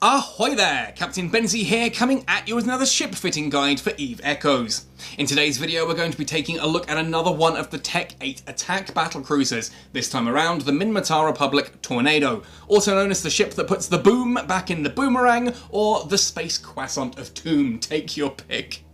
Ahoy there! Captain Benzie here, coming at you with another ship fitting guide for EVE Echoes. In today's video we're going to be taking a look at another one of the Tech 8 attack battlecruisers, this time around the Minmatar Republic Tornado, also known as the ship that puts the boom back in the boomerang, or the space croissant of doom, take your pick.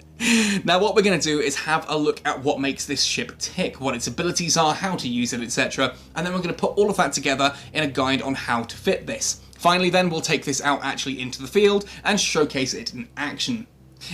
Now what we're going to do is have a look at what makes this ship tick, what its abilities are, how to use it, etc. And then we're going to put all of that together in a guide on how to fit this. Finally then, we'll take this out actually into the field and showcase it in action.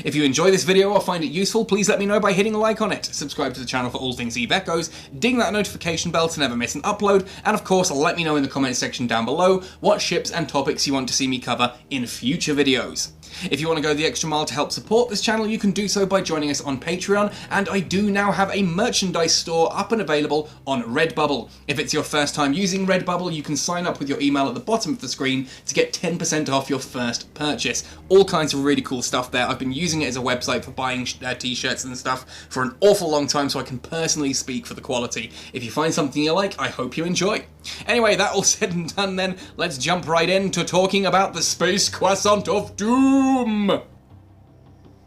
If you enjoy this video or find it useful, please let me know by hitting a like on it, subscribe to the channel for all things EVE Echoes, ding that notification bell to never miss an upload, and of course let me know in the comment section down below what ships and topics you want to see me cover in future videos. If you want to go the extra mile to help support this channel, you can do so by joining us on Patreon, and I do now have a merchandise store up and available on Redbubble. If it's your first time using Redbubble, you can sign up with your email at the bottom of the screen to get 10% off your first purchase. All kinds of really cool stuff there. I've been using it as a website for buying t-shirts and stuff for an awful long time, so I can personally speak for the quality. If you find something you like, I hope you enjoy. Anyway, that all said and done then, let's jump right into talking about the Space Croissant of Doom!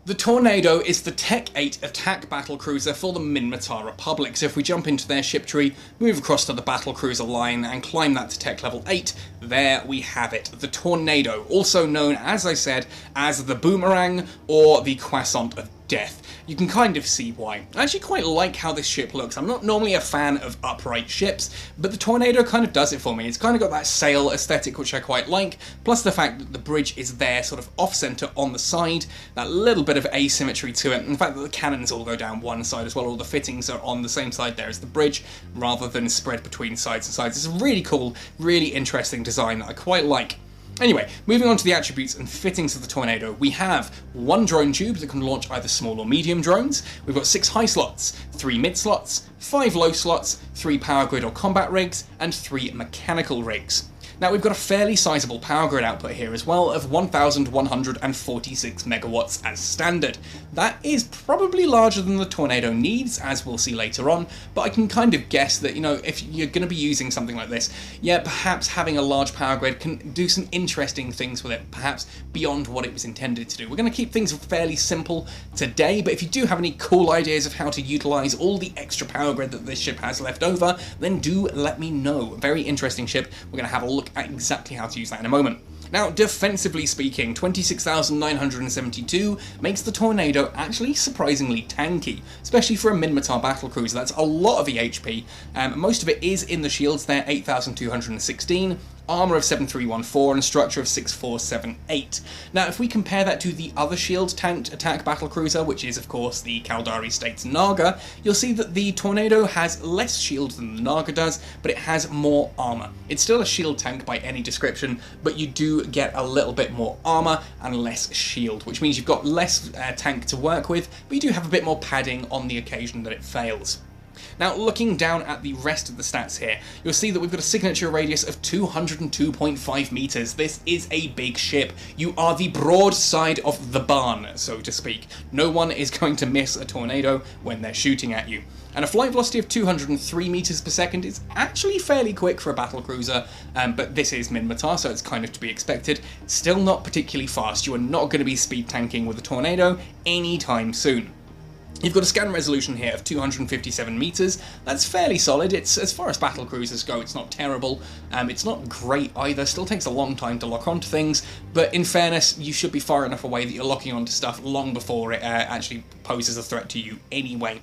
The Tornado is the Tech 8 attack battlecruiser for the Minmatar Republic, so if we jump into their ship tree, move across to the battlecruiser line and climb that to tech level 8, there we have it, the Tornado, also known, as I said, as the Boomerang or the Croissant of Death. You can kind of see why. I actually quite like how this ship looks. I'm not normally a fan of upright ships, but the Tornado kind of does it for me. It's kind of got that sail aesthetic which I quite like, plus the fact that the bridge is there sort of off-center on the side, that little bit of asymmetry to it, and the fact that the cannons all go down one side as well, all the fittings are on the same side there as the bridge, rather than spread between sides and sides. It's a really cool, really interesting design that I quite like. Anyway, moving on to the attributes and fittings of the Tornado, we have one drone tube that can launch either small or medium drones, we've got 6 high slots, 3 mid slots, 5 low slots, 3 power grid or combat rigs, and 3 mechanical rigs. Now we've got a fairly sizable power grid output here as well of 1,146 megawatts as standard. That is probably larger than the Tornado needs, as we'll see later on, but I can kind of guess that, you know, if you're going to be using something like this, yeah, perhaps having a large power grid can do some interesting things with it, perhaps beyond what it was intended to do. We're going to keep things fairly simple today, but if you do have any cool ideas of how to utilize all the extra power grid that this ship has left over, then do let me know. Very interesting ship. We're going to have a look at exactly how to use that in a moment. Now, defensively speaking, 26,972 makes the Tornado actually surprisingly tanky, especially for a Minmatar battlecruiser. That's a lot of EHP. Most of it is in the shields there, 8,216. Armour of 7,314 and structure of 6,478. Now if we compare that to the other shield tanked attack battlecruiser, which is of course the Caldari State's Naga, you'll see that the Tornado has less shield than the Naga does, but it has more armour. It's still a shield tank by any description, but you do get a little bit more armour and less shield, which means you've got less tank to work with, but you do have a bit more padding on the occasion that it fails. Now, looking down at the rest of the stats here, you'll see that we've got a signature radius of 202.5 meters. This is a big ship. You are the broad side of the barn, so to speak. No one is going to miss a Tornado when they're shooting at you. And a flight velocity of 203 meters per second is actually fairly quick for a battlecruiser, but this is Minmatar, so it's kind of to be expected. Still not particularly fast. You are not going to be speed tanking with a Tornado anytime soon. You've got a scan resolution here of 257 meters. That's fairly solid. It's, as far as battlecruisers go, it's not terrible. It's not great either. Still takes a long time to lock onto things, but in fairness, you should be far enough away that you're locking onto stuff long before it actually poses a threat to you anyway.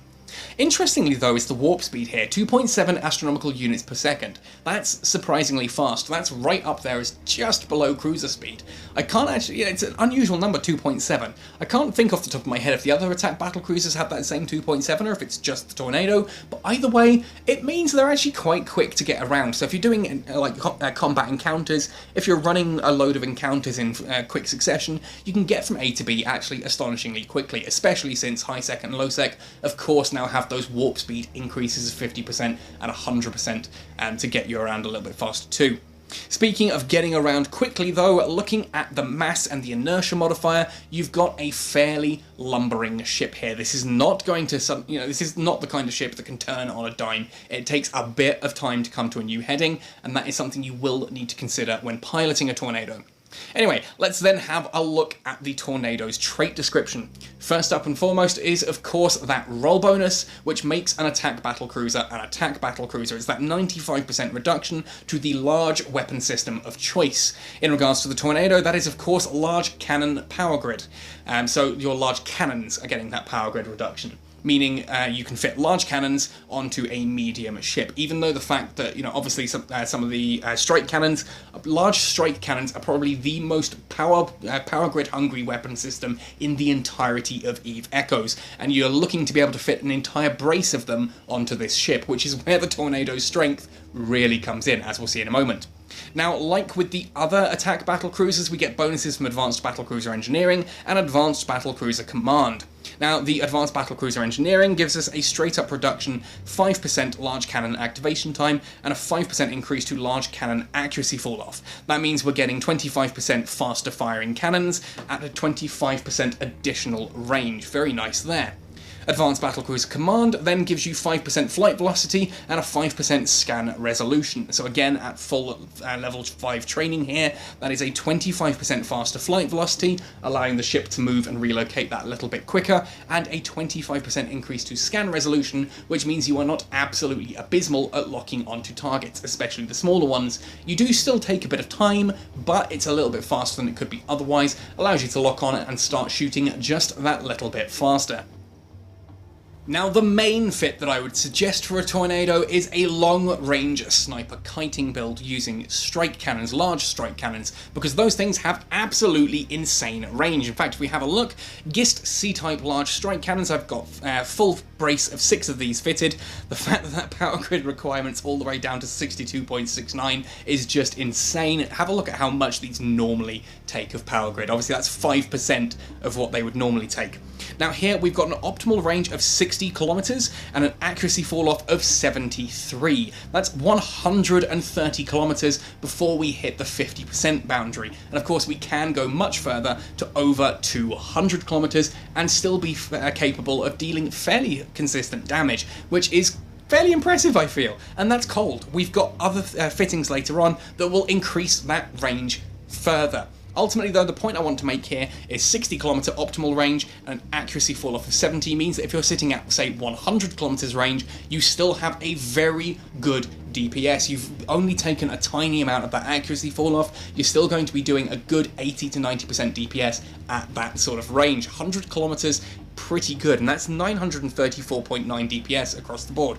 Interestingly though is the warp speed here, 2.7 astronomical units per second. That's surprisingly fast. That's right up there as just below cruiser speed. I can't actually, yeah, it's an unusual number, 2.7. I can't think off the top of my head if the other attack battlecruisers have that same 2.7 or if it's just the Tornado, but either way, it means they're actually quite quick to get around. So if you're doing like combat encounters, if you're running a load of encounters in quick succession, you can get from A to B actually astonishingly quickly, especially since high sec and low sec, of course, now have those warp speed increases of 50% and 100% to get you around a little bit faster too. Speaking of getting around quickly though, looking at the mass and the inertia modifier, you've got a fairly lumbering ship here. This is not going to, this is not the kind of ship that can turn on a dime. It takes a bit of time to come to a new heading, and that is something you will need to consider when piloting a Tornado. Anyway, let's then have a look at the Tornado's trait description. First up and foremost is, of course, that roll bonus, which makes an attack battlecruiser an attack battlecruiser. It's that 95% reduction to the large weapon system of choice. In regards to the Tornado, that is, of course, large cannon power grid. So your large cannons are getting that power grid reduction, meaning you can fit large cannons onto a medium ship. Even though the fact that, obviously some of the strike cannons, large strike cannons are probably the most power grid hungry weapon system in the entirety of EVE Echoes, and you're looking to be able to fit an entire brace of them onto this ship, which is where the Tornado's strength really comes in, as we'll see in a moment. Now, like with the other attack battlecruisers, we get bonuses from Advanced Battlecruiser Engineering and Advanced Battlecruiser Command. Now, the Advanced Battlecruiser Engineering gives us a straight-up reduction, 5% large cannon activation time, and a 5% increase to large cannon accuracy fall-off. That means we're getting 25% faster firing cannons at a 25% additional range. Very nice there. Advanced Battlecruiser Command then gives you 5% flight velocity and a 5% scan resolution. So again, at full level 5 training here, that is a 25% faster flight velocity, allowing the ship to move and relocate that little bit quicker, and a 25% increase to scan resolution, which means you are not absolutely abysmal at locking onto targets, especially the smaller ones. You do still take a bit of time, but it's a little bit faster than it could be otherwise, allows you to lock on it and start shooting just that little bit faster. Now, the main fit that I would suggest for a Tornado is a long-range sniper kiting build using strike cannons, large strike cannons, because those things have absolutely insane range. In fact, if we have a look, GIST C-type large strike cannons, I've got a full brace of 6 of these fitted. The fact that power grid requirement's all the way down to 62.69 is just insane. Have a look at how much these normally take of power grid. Obviously, that's 5% of what they would normally take. Now here we've got an optimal range of 60 kilometers and an accuracy fall-off of 73. That's 130 kilometers before we hit the 50% boundary. And of course we can go much further to over 200 kilometers and still be capable of dealing fairly consistent damage, which is fairly impressive, I feel. And that's cold. We've got other fittings later on that will increase that range further. Ultimately, though, the point I want to make here is 60 kilometer optimal range and an accuracy fall-off of 70 means that if you're sitting at, say, 100 kilometers range, you still have a very good DPS. You've only taken a tiny amount of that accuracy fall-off. You're still going to be doing a good 80 to 90% DPS at that sort of range. 100 kilometers, pretty good, and that's 934.9 DPS across the board.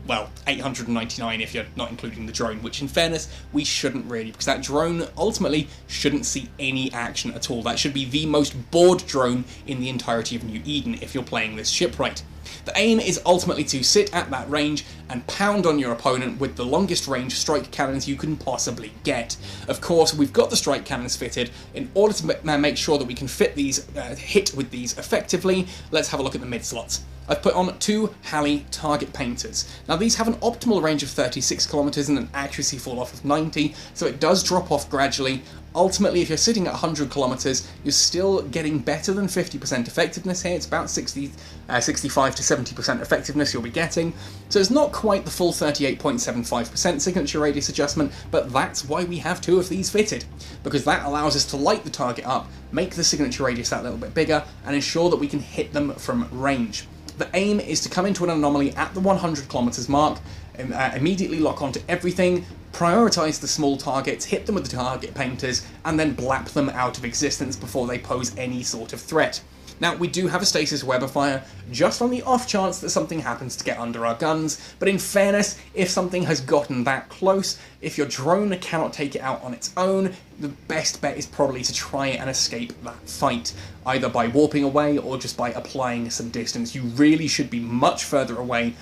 Well, 899 if you're not including the drone, which in fairness, we shouldn't really, because that drone ultimately shouldn't see any action at all. That should be the most bored drone in the entirety of New Eden if you're playing this ship right. The aim is ultimately to sit at that range and pound on your opponent with the longest range strike cannons you can possibly get. Of course, we've got the strike cannons fitted. In order to make sure that we can fit these, hit with these effectively, let's have a look at the mid slots. I've put on 2 Halley target painters. Now these have an optimal range of 36 kilometers and an accuracy fall-off of 90, so it does drop off gradually. Ultimately, if you're sitting at 100 kilometers, you're still getting better than 50% effectiveness here. It's about 65 to 70% effectiveness you'll be getting. So it's not quite the full 38.75% signature radius adjustment, but that's why we have 2 of these fitted, because that allows us to light the target up, make the signature radius that little bit bigger, and ensure that we can hit them from range. The aim is to come into an anomaly at the 100 kilometers mark, immediately lock onto everything, prioritise the small targets, hit them with the target painters, and then blap them out of existence before they pose any sort of threat. Now, we do have a stasis web of fire, just on the off chance that something happens to get under our guns, but in fairness, if something has gotten that close, if your drone cannot take it out on its own, the best bet is probably to try and escape that fight, either by warping away or just by applying some distance. You really should be much further away.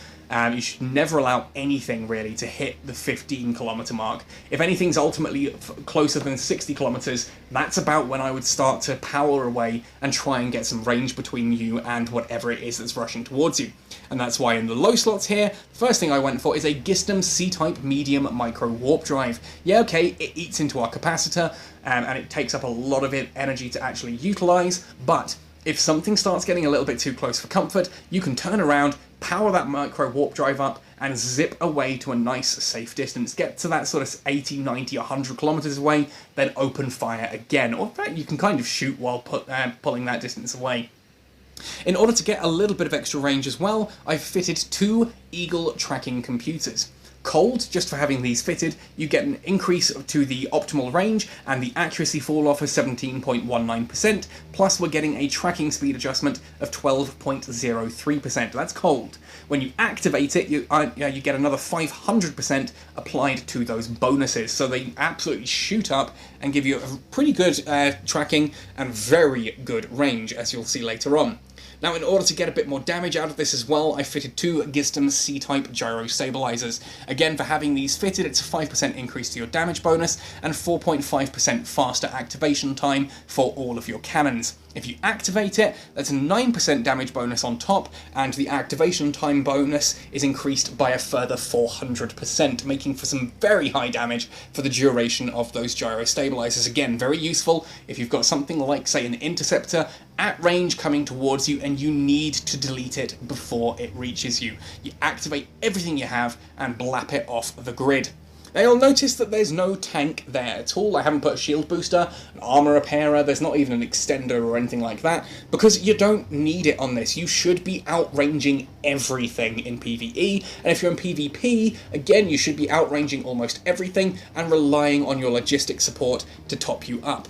You should never allow anything really to hit the 15 kilometer mark. If anything's ultimately closer than 60 kilometers, that's about when I would start to power away and try and get some range between you and whatever it is that's rushing towards you. And that's why in the low slots here, the first thing I went for is a Gistum C-type medium micro warp drive. Yeah, okay, it eats into our capacitor, and it takes up a lot of energy to actually utilize, but if something starts getting a little bit too close for comfort, you can turn around, power that micro warp drive up, and zip away to a nice safe distance. Get to that sort of 80, 90, 100 kilometers away, then open fire again. Or in fact, you can kind of shoot while pulling that distance away. In order to get a little bit of extra range as well, I've fitted 2 Eagle tracking computers. Cold, just for having these fitted, you get an increase to the optimal range and the accuracy fall off of 17.19%, plus we're getting a tracking speed adjustment of 12.03%. That's cold. When you activate it, you get another 500% applied to those bonuses, so they absolutely shoot up and give you a pretty good tracking and very good range, as you'll see later on. Now, in order to get a bit more damage out of this as well, I fitted 2 Gistom C-type gyro stabilizers. Again, for having these fitted, it's a 5% increase to your damage bonus and 4.5% faster activation time for all of your cannons. If you activate it, that's a 9% damage bonus on top, and the activation time bonus is increased by a further 400%, making for some very high damage for the duration of those gyro stabilizers. Again, very useful if you've got something like, say, an interceptor at range coming towards you and you need to delete it before it reaches you. You activate everything you have and blap it off the grid. Now you'll notice that there's no tank there at all. I haven't put a shield booster, an armor repairer, there's not even an extender or anything like that, because you don't need it on this. You should be outranging everything in PvE, and if you're in PvP, again, you should be outranging almost everything and relying on your logistic support to top you up.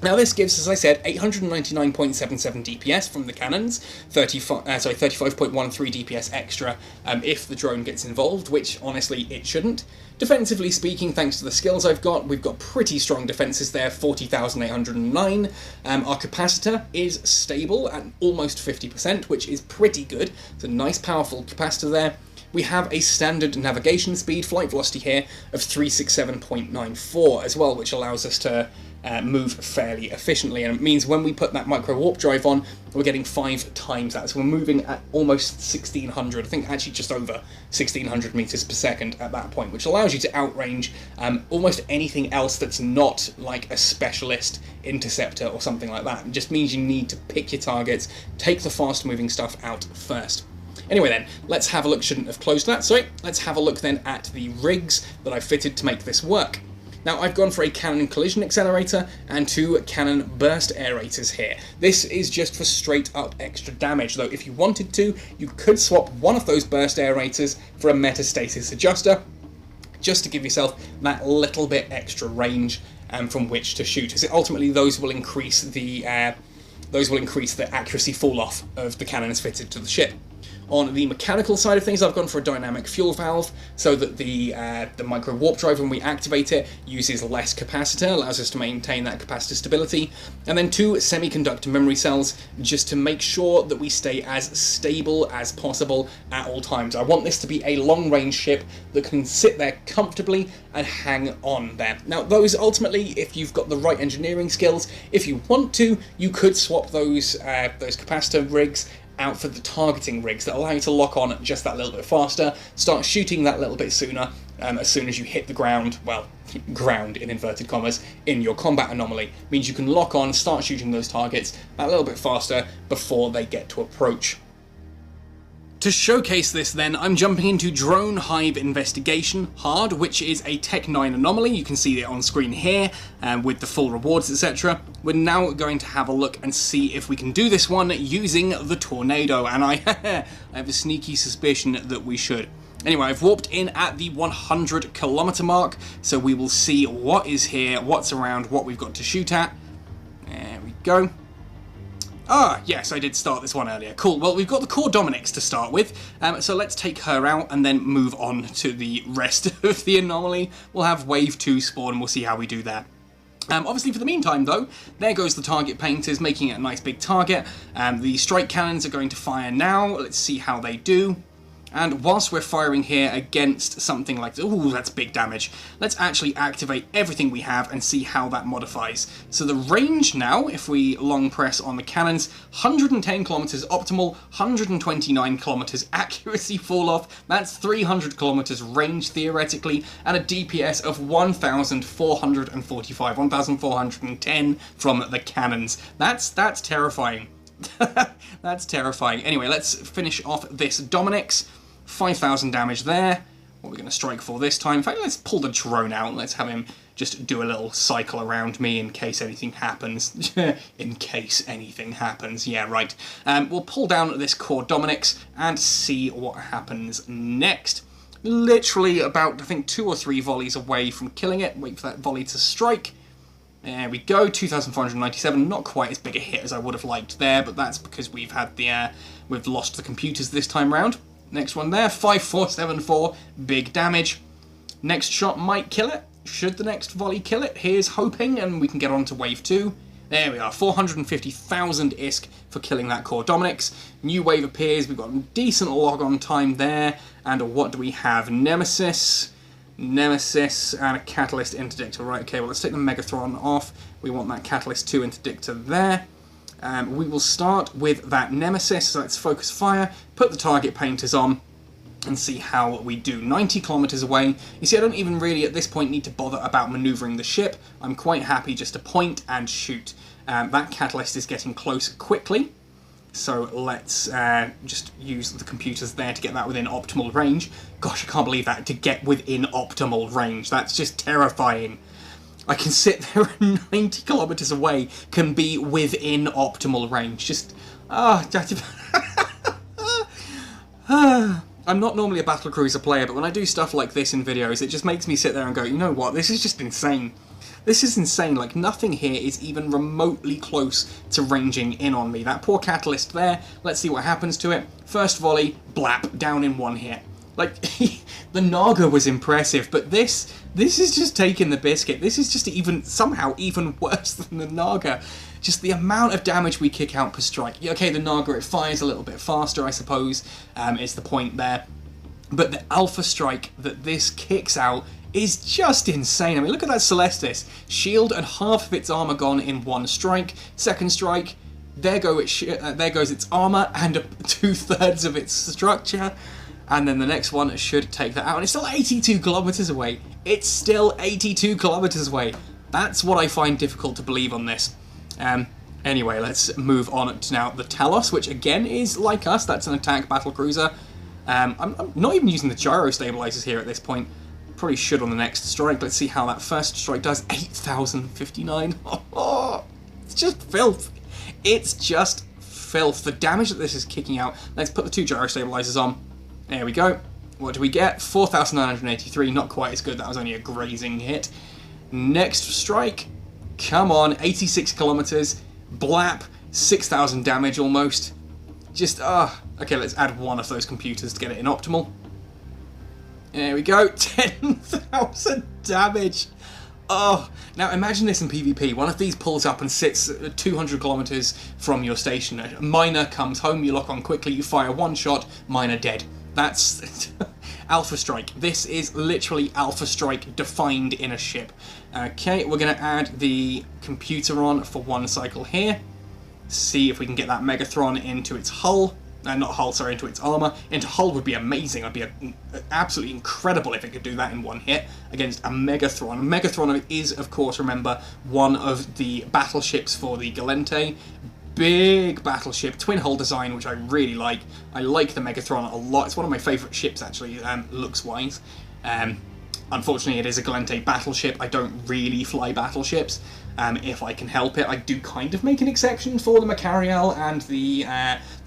Now this gives, as I said, 899.77 DPS from the cannons, 35.13 DPS extra if the drone gets involved, which honestly it shouldn't. Defensively speaking, thanks to the skills I've got, we've got pretty strong defenses there, 40,809. Our capacitor is stable at almost 50%, which is pretty good. It's a nice powerful capacitor there. We have a standard navigation speed, flight velocity here, of 367.94 as well, which allows us to move fairly efficiently, and it means when we put that micro warp drive on, we're getting 5 times that, so we're moving at almost 1600, I think actually just over 1600 meters per second at that point, which allows you to outrange almost anything else that's not like a specialist interceptor or something like that. It just means you need to pick your targets, take the fast moving stuff out first. Anyway then, let's have a look. Shouldn't have closed that, sorry. Let's have a look then at the rigs that I've fitted to make this work. Now, I've gone for a cannon collision accelerator and 2 cannon burst aerators here. This is just for straight up extra damage, though if you wanted to, you could swap one of those burst aerators for a metastasis adjuster, just to give yourself that little bit extra range from which to shoot, as ultimately those will increase the accuracy fall off of the cannons fitted to the ship. On the mechanical side of things, I've gone for a dynamic fuel valve so that the micro warp drive, when we activate it, uses less capacitor, allows us to maintain that capacitor stability, and then 2 semiconductor memory cells just to make sure that we stay as stable as possible at all times. I want this to be a long-range ship that can sit there comfortably and hang on there. Now, those ultimately, if you've got the right engineering skills, if you want to, you could swap those capacitor rigs out for the targeting rigs that allow you to lock on just that little bit faster, start shooting that little bit sooner as soon as you hit the ground, well, ground in inverted commas, in your combat anomaly. It means you can lock on, start shooting those targets that little bit faster before they get to approach. To showcase this then, I'm jumping into Drone Hive Investigation Hard, which is a Tech 9 anomaly. You can see it on screen here with the full rewards, etc. We're now going to have a look and see if we can do this one using the Tornado, and I have a sneaky suspicion that we should. Anyway, I've warped in at the 100 kilometer mark, so we will see what is here, what's around, what we've got to shoot at. There we go. Ah, yes, I did start this one earlier. Cool. Well, we've got the core Dominix to start with, so let's take her out and then move on to the rest of the anomaly. We'll have Wave 2 spawn and we'll see how we do that. Obviously, for the meantime, though, there goes the target painters, making it a nice big target. The strike cannons are going to fire now. Let's see how they do. And whilst we're firing here against something like, ooh, that's big damage, let's actually activate everything we have and see how that modifies. So the range now, if we long press on the cannons, 110 kilometers optimal, 129 kilometers accuracy fall off, that's 300 kilometers range theoretically, and a DPS of 1,445, 1,410 from the cannons. That's terrifying. That's terrifying. Anyway, let's finish off this Dominix. 5,000 damage there. What are we going to strike for this time? In fact, let's pull the drone out. Let's have him just do a little cycle around me in case anything happens. In case anything happens. Yeah, right. We'll pull down this core Dominix and see what happens next. Literally about, I think, 2 or 3 volleys away from killing it. Wait for that volley to strike. There we go, 2,497. Not quite as big a hit as I would have liked there, but that's because we've had we've lost the computers this time round. Next one there, 5,474, big damage. Next shot might kill it. Should the next volley kill it? Here's hoping, and we can get on to wave 2. There we are, 450,000 ISK for killing that core Dominix. New wave appears, we've got a decent log on time there. And what do we have? Nemesis, and a Catalyst Interdictor. Right, okay, well let's take the Megathron off. We want that Catalyst 2 Interdictor there. We will start with that Nemesis, so let's focus fire, put the target painters on, and see how we do. 90 kilometers away. You see, I don't even really at this point need to bother about maneuvering the ship. I'm quite happy just to point and shoot. That Catalyst is getting close quickly, so let's just use the computers there to get that within optimal range. Gosh, I can't believe that, to get within optimal range. That's just terrifying. I can sit there 90 kilometers away, can be within optimal range. Just, I'm not normally a Battlecruiser player, but when I do stuff like this in videos, it just makes me sit there and go, you know what, this is just insane. This is insane, like nothing here is even remotely close to ranging in on me. That poor Catalyst there, let's see what happens to it. First volley, blap, down in 1 hit. Like, the Naga was impressive, but this is just taking the biscuit. This is just somehow even worse than the Naga. Just the amount of damage we kick out per strike. Yeah, okay, the Naga, it fires a little bit faster, I suppose, is the point there. But the Alpha Strike that this kicks out is just insane. I mean, look at that Celestis. Shield and half of its armor gone in 1 strike. Second strike, there goes its armor and 2/3 of its structure. And then the next one should take that out. And it's still 82 kilometers away. It's still 82 kilometers away. That's what I find difficult to believe on this. Anyway, let's move on to now the Talos, which again is like us. That's an attack battlecruiser. I'm not even using the gyro stabilizers here at this point. Probably should on the next strike. Let's see how that first strike does. 8,059. Oh, it's just filth. It's just filth. The damage that this is kicking out. Let's put the 2 gyro stabilizers on. There we go. What do we get? 4,983. Not quite as good. That was only a grazing hit. Next strike. Come on. 86 kilometers. Blap. 6,000 damage almost. Just, okay, let's add 1 of those computers to get it in optimal. There we go. 10,000 damage. Oh, now imagine this in PvP. One of these pulls up and sits 200 kilometers from your station. A miner comes home, you lock on quickly, you fire 1 shot, miner dead. That's Alpha Strike. This is literally Alpha Strike defined in a ship. Okay, we're going to add the computer on for 1 cycle here. See if we can get that Megathron into its hull. Not hull, sorry, into its armor. Into hull would be amazing. It'd be absolutely incredible if it could do that in 1 hit against a Megathron. A Megathron is, of course, remember, one of the battleships for the Galente. Big battleship, twin hull design, which I really like. I like the Megathron a lot. It's one of my favourite ships, actually, looks-wise. Unfortunately, it is a Galente battleship. I don't really fly battleships. If I can help it, I do kind of make an exception for the Macariel and the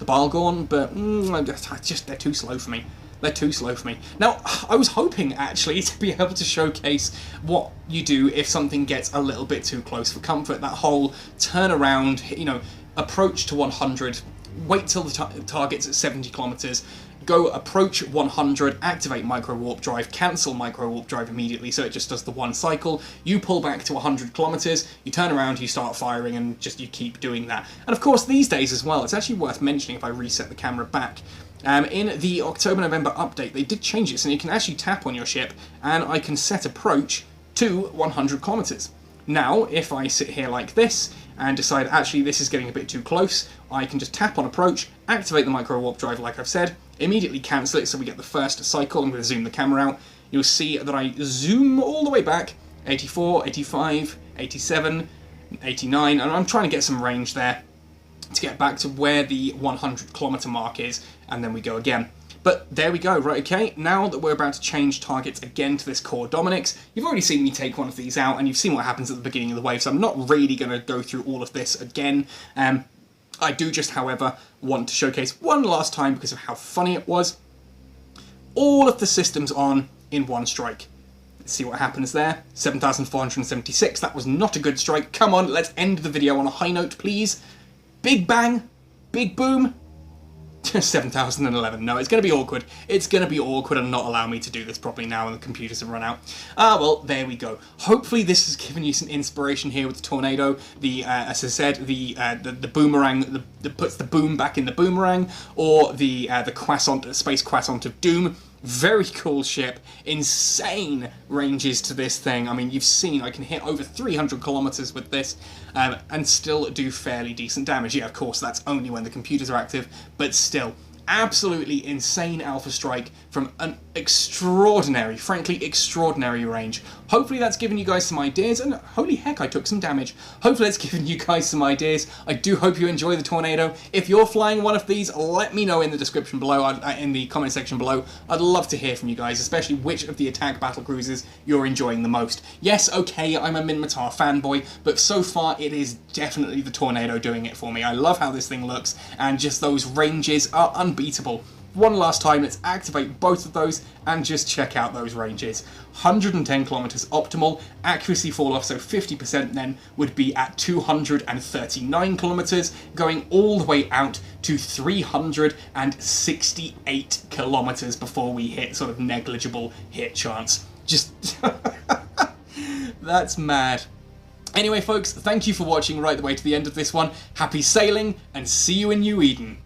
Balgorn, but they're too slow for me. They're too slow for me. Now, I was hoping, actually, to be able to showcase what you do if something gets a little bit too close for comfort. That whole turn around, you know, approach to 100, wait till the target's at 70 kilometers, go approach 100, activate micro warp drive, cancel micro warp drive immediately so it just does the 1 cycle. You pull back to 100 kilometers, you turn around, you start firing, and just you keep doing that. And of course, these days as well, it's actually worth mentioning if I reset the camera back. In the October-November update, they did change it, so you can actually tap on your ship, and I can set approach to 100 kilometers. Now, if I sit here like this, and decide, actually, this is getting a bit too close, I can just tap on approach, activate the micro warp drive like I've said, immediately cancel it so we get the first cycle. I'm going to zoom the camera out. You'll see that I zoom all the way back, 84, 85, 87, 89, and I'm trying to get some range there to get back to where the 100 kilometer mark is, and then we go again. But there we go, right, okay, now that we're about to change targets again to this core Dominix, you've already seen me take one of these out, and you've seen what happens at the beginning of the wave, so I'm not really going to go through all of this again. I do just, however, want to showcase one last time because of how funny it was. All of the systems on in one strike. Let's see what happens there. 7,476, that was not a good strike. Come on, let's end the video on a high note, please. Big bang, big boom. 7,011. No, it's going to be awkward. It's going to be awkward and not allow me to do this properly now and the computers have run out. Well, there we go. Hopefully this has given you some inspiration here with the Tornado. As I said, the boomerang that puts the boom back in the boomerang, or the Croissant, Space Croissant of Doom. Very cool ship, insane ranges to this thing. I mean, you've seen I can hit over 300 kilometers with this and still do fairly decent damage. Yeah, of course, that's only when the computers are active, but still, absolutely insane alpha strike from an extraordinary, frankly extraordinary range. Hopefully that's given you guys some ideas, and holy heck, I took some damage. Hopefully that's given you guys some ideas. I do hope you enjoy the Tornado. If you're flying one of these, let me know in the description below, in the comment section below. I'd love to hear from you guys, especially which of the attack battlecruisers you're enjoying the most. Yes, okay, I'm a Minmatar fanboy, but so far it is definitely the Tornado doing it for me. I love how this thing looks, and just those ranges are unbeatable. One last time, let's activate both of those and just check out those ranges. 110 kilometers optimal, accuracy fall off, so 50% then would be at 239 kilometers, going all the way out to 368 kilometers before we hit sort of negligible hit chance. Just, that's mad. Anyway folks, thank you for watching right the way to the end of this one. Happy sailing, and see you in New Eden.